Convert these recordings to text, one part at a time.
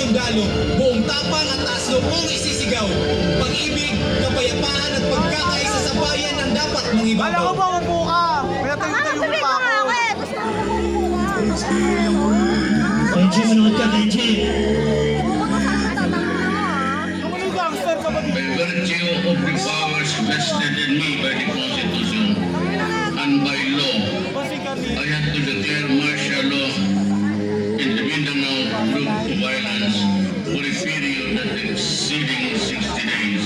sundalo, buong tapang at taas loob mong isisigaw. Pag-ibig, kapayapaan at pagkakaisa sa bayan ang dapat mong Wala ko ibabaw. ba upo ka? Pinatayo-tayo mo pa ako. Tenchi, manood ka, Tenchi. Ano yung gangster ka ba? By virtue of the powers vested in me by the Constitution and by law, I have to declare martial law in the Mindanao group of violence for a period that exceeding 60 days,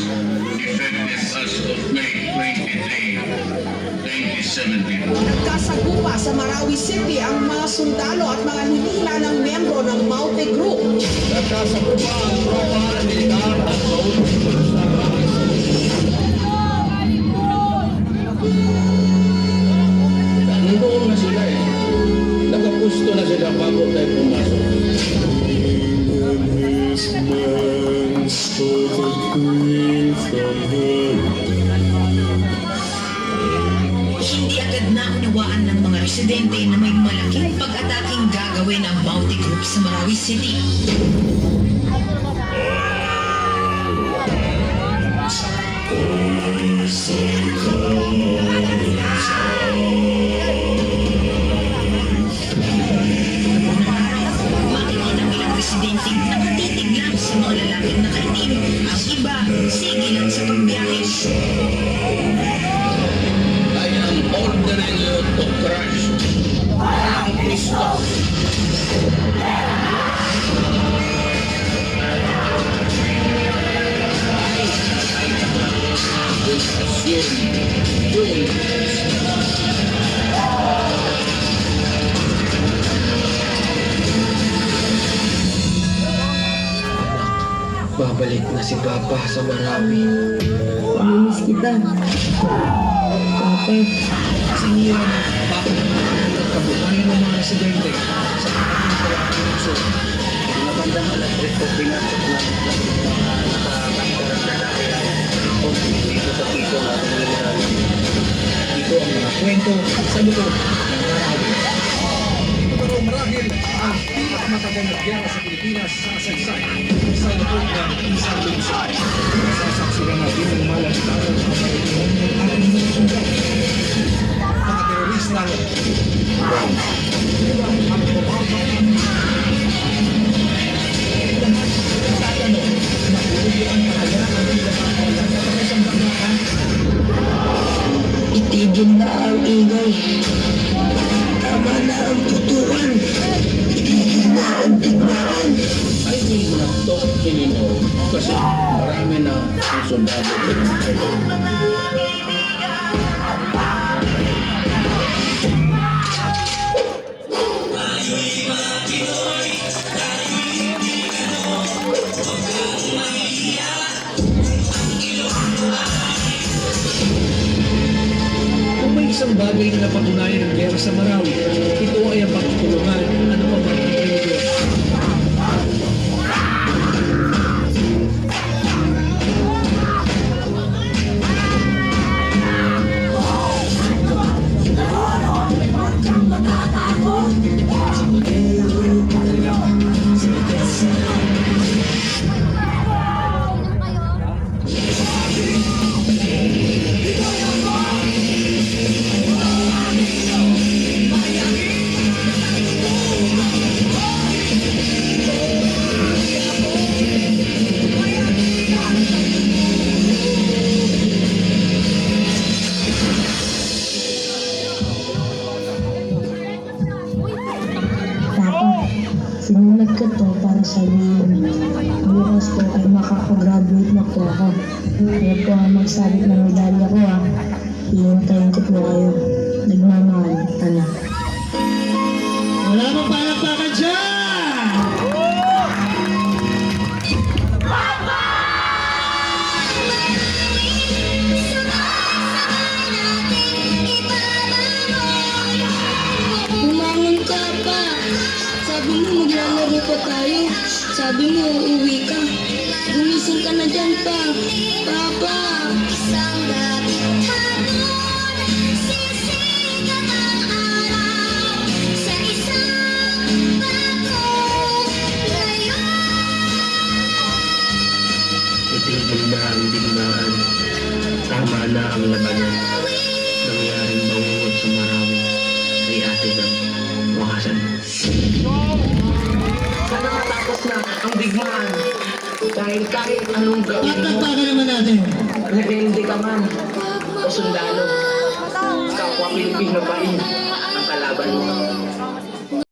effective as of May 23, 2017. Nagkasagupa sa Marawi City ang mga sundalo at mga hinihila ng membro ng Maute Group. Nagkasagupa ang tropa ng militar at Maute Group sa Marawi City. Nandoon na sila eh. Nakapusto na sila bago tayo pumasok. Hindi agad naunawaan ng mga residente na may malaking pag-ataking gagawin ang Maute Group sa Marawi City. Makikita ng ilang residente nakatitig lang sa mga lalaking nakaitim. Ang iba, sige lang sa pagbiyahe. I am ordering you to crush ang Kristo. Babalik na si Papa sa Marawi. Pamilis kita. Papa. Sinira na Papa ng kabuhayan ng mga residente sa ating pagkakulungsod. Ang nabandang alatrit o pinasok na nakakantarang lalaki o dito sa piso natin ng Marawi. Ito ang mga kwento sa loob ng Marawi. Pero marahil ang pinakamatagal na giyera sa Pilipinas sa saysay sa loob ng isang lungsod. Nasasaksihan natin ang malantaran sa pagkakulang ng ating mga sundalo. Mga terorista ang Itigil na ang ingay. Tama na ang tutukan. Itigil na ang tigmaan. I will not talk anymore kasi marami na ang sundalo ko. Kung may isang bagay na napatunayan ng giyera sa Marawi, ito ay ang pagtutulungan ano pa mga religiyon. Papa, sinulat ko to para sabihin, bukas po ay makakagraduate na po ako. Kaya po ang magsabit ng medalya ko ha. Iintayin ko po kayo. Nagmamahal, anak. Wala mong palakpakan dyan! Bumangon ka pa! Sabi mo maglalaro pa tayo. Sabi mo uuwi ka. Gumising ka na dyan pa. Papa! na ang labanan. Nangyaring bangungot sa marami ay atin ang wakasan. Sana matapos na ang digmaan. Dahil kahit anong gawin mo, Pagpagpakan naman natin. rebelde ka man o sundalo, kapwa Pilipino pa rin ang kalaban mo.